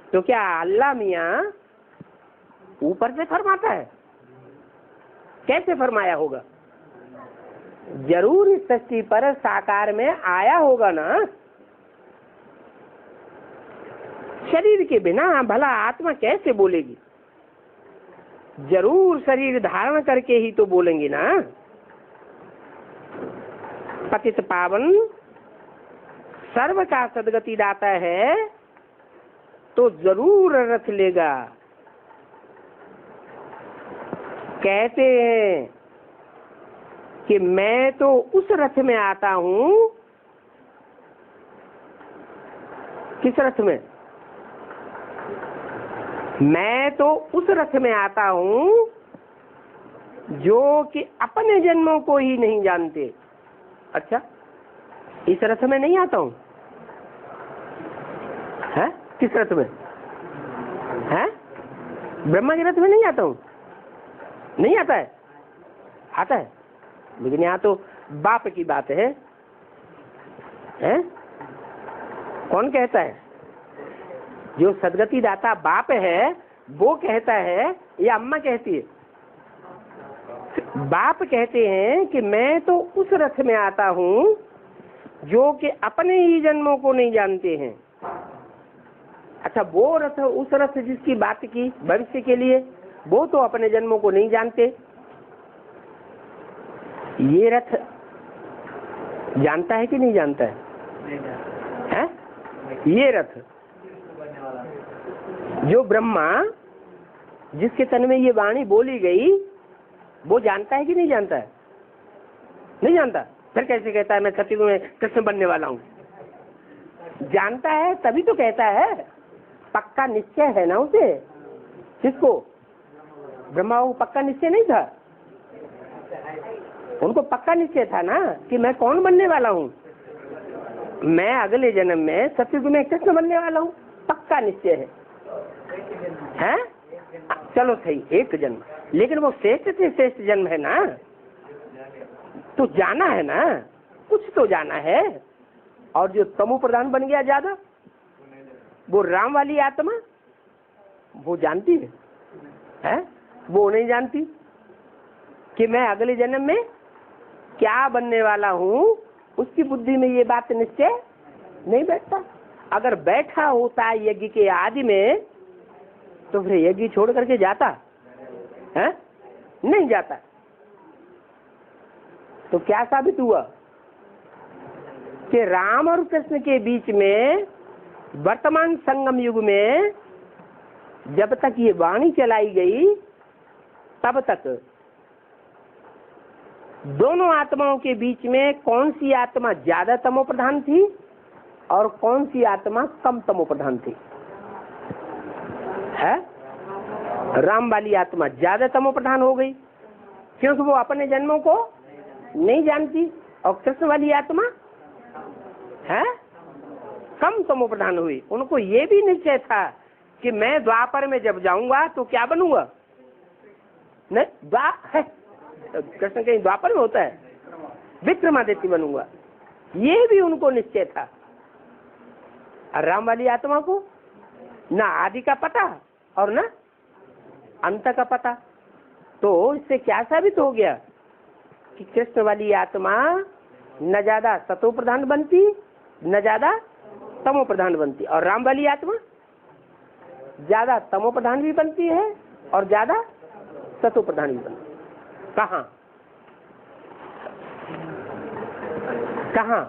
तो क्या अल्लाह मियाँ ऊपर से फरमाता है? कैसे फरमाया होगा? जरूर इस सृष्टि पर साकार में आया होगा ना। शरीर के बिना भला आत्मा कैसे बोलेगी? जरूर शरीर धारण करके ही तो बोलेंगे ना। पतित पावन सर्व का सदगति दाता है तो जरूर रथ लेगा। कहते हैं कि मैं तो उस रथ में आता हूं। किस रथ में? मैं तो उस रथ में आता हूं जो कि अपने जन्मों को ही नहीं जानते। अच्छा, इस रथ में नहीं आता हूं? है? किस रथ में? है? ब्रह्मा के रथ में नहीं आता हूं? नहीं आता है? आता है, लेकिन यहाँ तो बाप की बात है। हैं? कौन कहता है? जो सदगति दाता बाप है वो कहता है या अम्मा कहती है? बाप कहते हैं कि मैं तो उस रथ में आता हूं जो कि अपने ही जन्मों को नहीं जानते हैं। अच्छा, वो रथ, उस रथ जिसकी बात की भविष्य के लिए, वो तो अपने जन्मों को नहीं जानते। ये रथ जानता है कि नहीं जानता है? हैं? ये रथ जो ब्रह्मा, जिसके तन में ये वाणी बोली गई, वो जानता है कि नहीं जानता है? नहीं जानता। फिर कैसे कहता है मैं छत्तीस में कृष्ण बनने वाला हूँ? जानता है तभी तो कहता है। पक्का निश्चय है ना उसे। किसको? ब्रह्मा को पक्का निश्चय नहीं था? उनको पक्का निश्चय था ना कि मैं कौन बनने वाला हूँ। मैं अगले जन्म में सतयुग में कृष्ण बनने वाला हूँ। पक्का निश्चय है। हैं? चलो सही, एक जन्म, लेकिन वो श्रेष्ठ से श्रेष्ठ जन्म है ना। तो जाना है ना, कुछ तो जाना है। और जो तमो प्रधान बन गया ज्यादा, वो राम वाली आत्मा, वो जानती है? हैं? वो नहीं जानती कि मैं अगले जन्म में क्या बनने वाला हूँ। उसकी बुद्धि में ये बात निश्चय नहीं बैठता। अगर बैठा होता यज्ञ के आदि में तो फिर यज्ञ छोड़ करके जाता है? नहीं जाता। तो क्या साबित हुआ कि राम और कृष्ण के बीच में वर्तमान संगम युग में जब तक ये वाणी चलाई गई तब तक दोनों आत्माओं के बीच में कौन सी आत्मा ज्यादा तमो प्रधान थी और कौन सी आत्मा कम तमो प्रधान थी? है? राम वाली आत्मा ज्यादा तमो प्रधान हो गई क्योंकि वो अपने जन्मों को नहीं जानती, और कृष्ण वाली आत्मा है कम तमो प्रधान हुई। उनको ये भी निश्चय था कि मैं द्वापर में जब जाऊंगा तो क्या बनूंगा? नहीं, कृष्ण कहीं द्वापर में होता है? विक्रमादित्य बनूंगा। ये भी उनको निश्चय था। और राम वाली आत्मा को ना आदि का पता और ना अंत का पता। तो इससे क्या साबित हो गया कि कृष्ण वाली आत्मा न ज्यादा सतो प्रधान बनती न ज्यादा तमो प्रधान बनती, और राम वाली आत्मा ज्यादा तमो प्रधान भी बनती है और ज्यादा सतो प्रधान भी बनती है। कहाँ कहाँ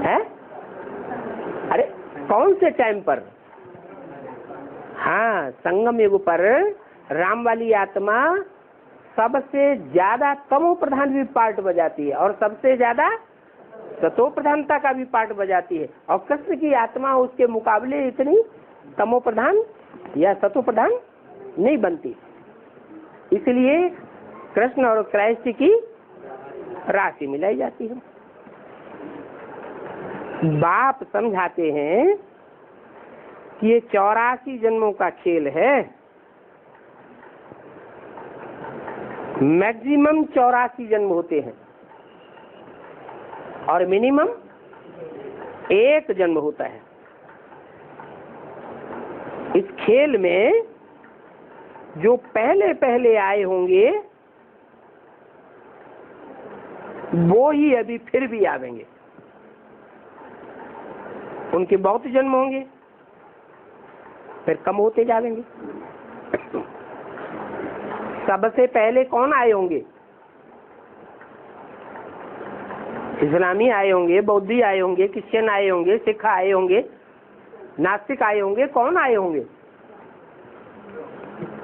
है? अरे कौन से टाइम पर? हाँ, संगम युग पर राम वाली आत्मा सबसे ज्यादा तमो प्रधान भी पार्ट बजाती है और सबसे ज्यादा सतो प्रधानता का भी पार्ट बजाती है, और कृष्ण की आत्मा उसके मुकाबले इतनी तमो प्रधान या सतो प्रधान नहीं बनती। इसलिए कृष्ण और क्राइस्ट की राशि मिलाई जाती है। बाप समझाते हैं कि ये 84 जन्मों का खेल है। मैक्सिमम 84 जन्म होते हैं और मिनिमम 1 जन्म होता है। इस खेल में जो पहले पहले आए होंगे वो ही अभी फिर भी आवेंगे। उनके बहुत जन्म होंगे, फिर कम होते जाएंगे। सबसे पहले कौन आए होंगे? इस्लामी आए होंगे, बौद्धी आए होंगे, क्रिश्चियन आए होंगे, सिख आए होंगे, नास्तिक आए होंगे। कौन आए होंगे?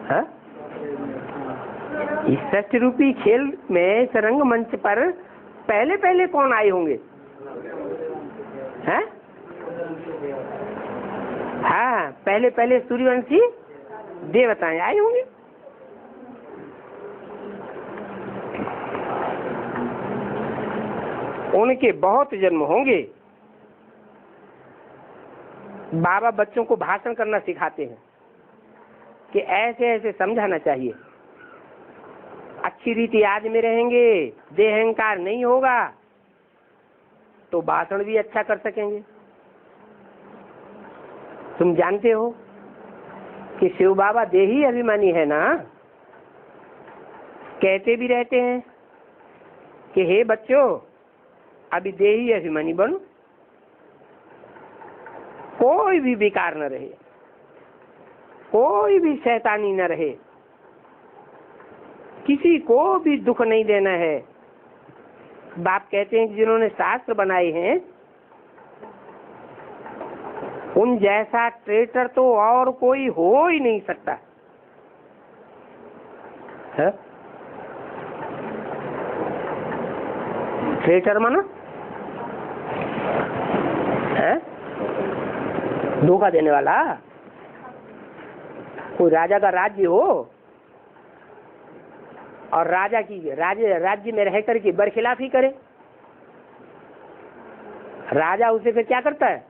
हाँ? इस सृष्टि रूपी खेल में, इस रंगमंच पर पहले पहले कौन आए होंगे? हैं? हाँ, पहले पहले सूर्यवंशी देवताएं आए होंगे। उनके बहुत जन्म होंगे। बाबा बच्चों को भाषण करना सिखाते हैं कि ऐसे ऐसे समझाना चाहिए। अच्छी रीति आज में रहेंगे, देह अहंकार नहीं होगा तो भाषण भी अच्छा कर सकेंगे। तुम जानते हो कि शिव बाबा देही अभिमानी है ना। कहते भी रहते हैं कि हे बच्चों, अभी देही अभिमानी बनो, कोई भी विकार न रहे, कोई भी शैतानी न रहे, किसी को भी दुख नहीं देना है। बाप कहते हैं कि जिन्होंने शास्त्र बनाए हैं उन जैसा ट्रेटर तो और कोई हो ही नहीं सकता है। ट्रेटर माना है धोखा देने वाला। कोई राजा का राज्य हो और राजा की राज्य में रह करके बरखिलाफी करे, राजा उसे फिर क्या करता है?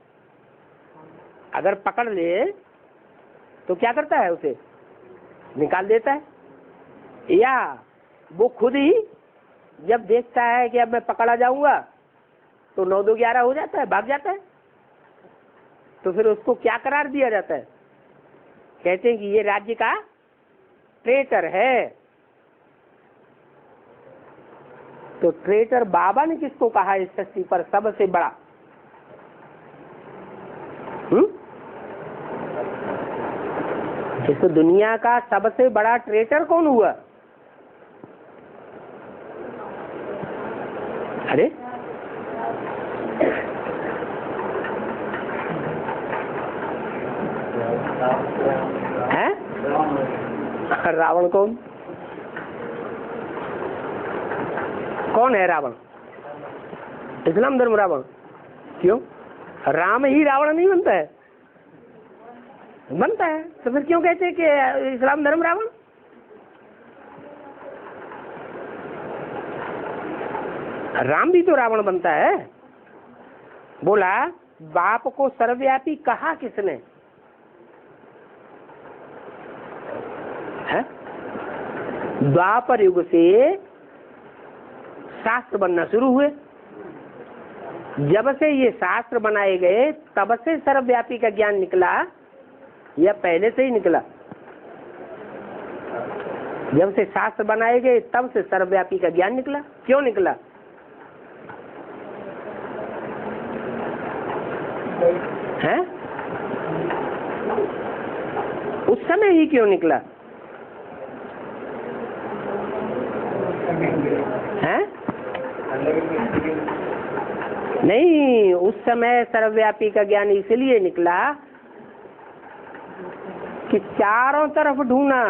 अगर पकड़ ले तो क्या करता है? उसे निकाल देता है, या वो खुद ही जब देखता है कि अब मैं पकड़ा जाऊंगा तो 9-2-11 हो जाता है, भाग जाता है। तो फिर उसको क्या करार दिया जाता है? कहते हैं कि ये राज्य का ट्रेटर है। तो ट्रेटर बाबा ने किसको कहा इस सृष्टि पर सबसे बड़ा? इस दुनिया का सबसे बड़ा ट्रेटर कौन हुआ? अरे है रावण। कौन है रावण? इस्लाम धर्म रावण। क्यों? राम ही रावण नहीं बनता है? बनता है। तो फिर क्यों कहते हैं कि इस्लाम धर्म रावण? राम भी तो रावण बनता है। बोला बाप को सर्वव्यापी कहा किसने? है द्वापर युग से शास्त्र बनना शुरू हुए। जब से ये शास्त्र बनाए गए तब से सर्वव्यापी का ज्ञान निकला या पहले से ही निकला? जब से शास्त्र बनाए गए तब से सर्वव्यापी का ज्ञान निकला। क्यों निकला? है उस समय ही क्यों निकला? है नहीं, उस समय सर्वव्यापी का ज्ञान इसलिए निकला कि चारों तरफ ढूंढा,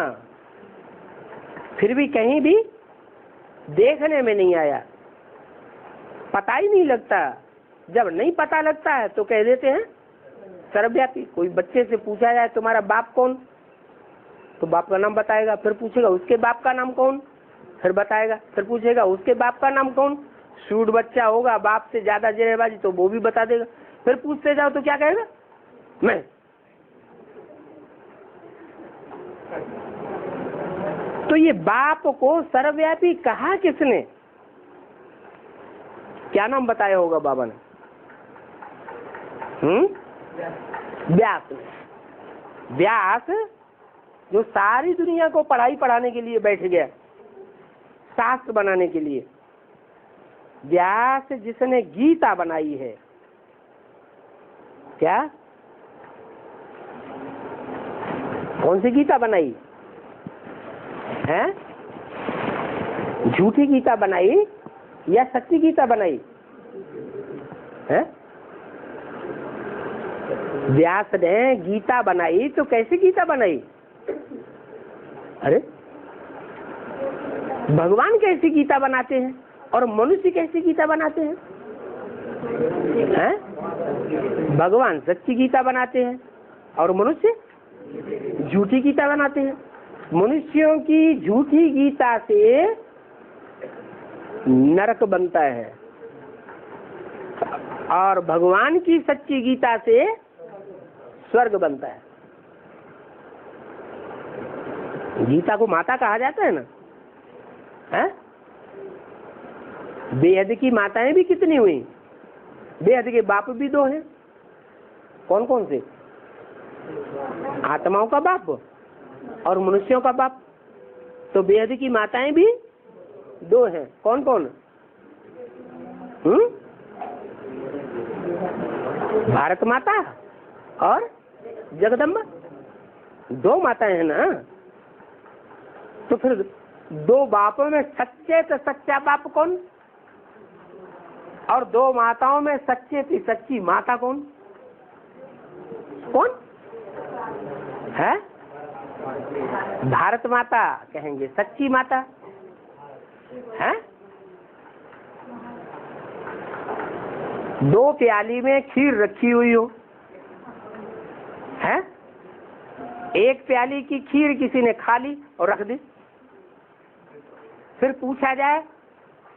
फिर भी कहीं भी देखने में नहीं आया, पता ही नहीं लगता। जब नहीं पता लगता है तो कह देते हैं सर्वव्यापी। कोई बच्चे से पूछा जाए तुम्हारा बाप कौन, तो बाप का नाम बताएगा, फिर पूछेगा उसके बाप का नाम कौन, फिर बताएगा, फिर पूछेगा उसके बाप का नाम कौन। सूट बच्चा होगा, बाप से ज्यादा जरेबाजी, तो वो भी बता देगा। फिर पूछते जाओ तो क्या कहेगा? मैं। तो ये बाप को सर्वव्यापी कहा किसने? क्या नाम बताया होगा बाबा ने? व्यास ने। व्यास जो सारी दुनिया को पढ़ाने के लिए बैठ गया, शास्त्र बनाने के लिए। व्यास जिसने गीता बनाई है, क्या कौन सी गीता बनाई है? झूठी गीता बनाई या सच्ची गीता बनाई है? व्यास ने गीता बनाई तो कैसी गीता बनाई? अरे भगवान कैसी गीता बनाते हैं और मनुष्य कैसी गीता बनाते हैं? भगवान सच्ची गीता बनाते हैं और मनुष्य झूठी गीता बनाते हैं। मनुष्यों की झूठी गीता से नरक बनता है और भगवान की सच्ची गीता से स्वर्ग बनता है। गीता को माता कहा जाता है ना, है? बेहद की माताएं भी कितनी हुई? बेहद के बाप भी दो हैं। कौन कौन से? आत्माओं का बाप और मनुष्यों का बाप। तो बेहद की माताएं भी दो हैं। कौन कौन? भारत माता और जगदम्बा, दो माताएं हैं ना। तो फिर दो बापों में सच्चे तो सच्चा बाप कौन? और दो माताओं में सच्चे थी सच्ची माता कौन? कौन है? भारत माता कहेंगे, सच्ची माता है। दो प्याली में खीर रखी हुई हो है, एक प्याली की खीर किसी ने खा ली और रख दी। फिर पूछा जाए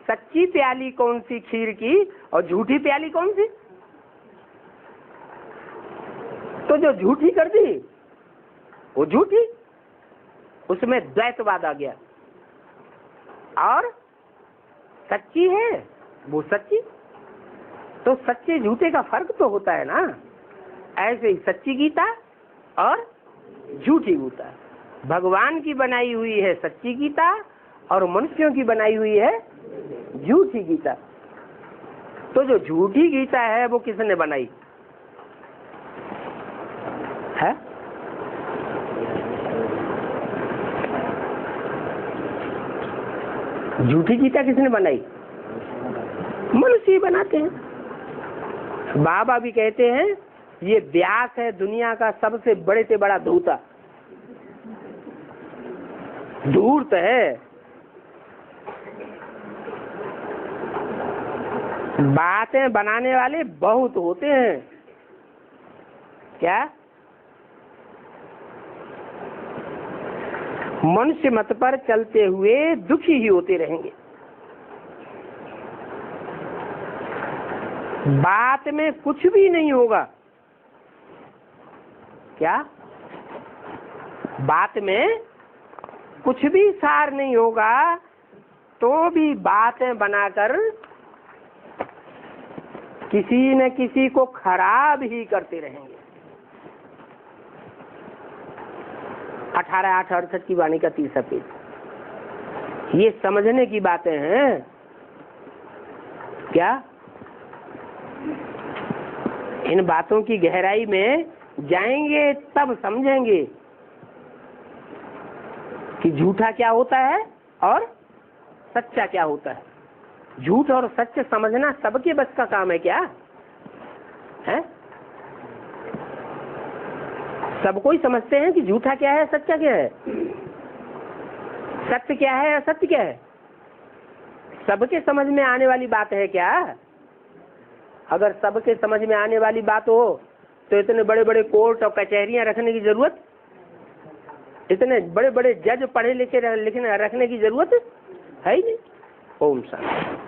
सच्ची प्याली कौन सी खीर की और झूठी प्याली कौन सी? तो जो झूठी कर दी वो झूठी, उसमें द्वैतवाद आ गया। और सच्ची है वो सच्ची। तो सच्चे झूठे का फर्क तो होता है ना। ऐसे ही सच्ची गीता और झूठी गीता। भगवान की बनाई हुई है सच्ची गीता और मनुष्यों की बनाई हुई है झूठी गीता। तो जो झूठी गीता है वो किसने बनाई है? झूठी गीता किसने बनाई? मनुष्य ही बनाते हैं। बाबा भी कहते हैं ये व्यास है दुनिया का सबसे बड़े से बड़ा धूता। धूर्त है। बातें बनाने वाले बहुत होते हैं। क्या? मनुष्य मत पर चलते हुए दुखी ही होते रहेंगे। बात में कुछ भी नहीं होगा। क्या? बात में कुछ भी सार नहीं होगा तो भी बातें बनाकर किसी न किसी को खराब ही करते रहेंगे। 18/8/68 की वाणी का 30 पेज। ये समझने की बातें हैं। क्या? इन बातों की गहराई में जाएंगे तब समझेंगे कि झूठा क्या होता है और सच्चा क्या होता है। झूठ और सच समझना सबके बस का काम है क्या है? सब कोई समझते हैं कि झूठा क्या है सच्चा क्या है, सत्य क्या है असत्य क्या है। सबके समझ में आने वाली बात है क्या? अगर सबके समझ में आने वाली बात हो तो इतने बड़े बड़े कोर्ट और कचहरियां रखने की जरूरत, इतने बड़े बड़े जज पढ़े लिखे रखने की जरूरत है ही नहीं। ओम शांति।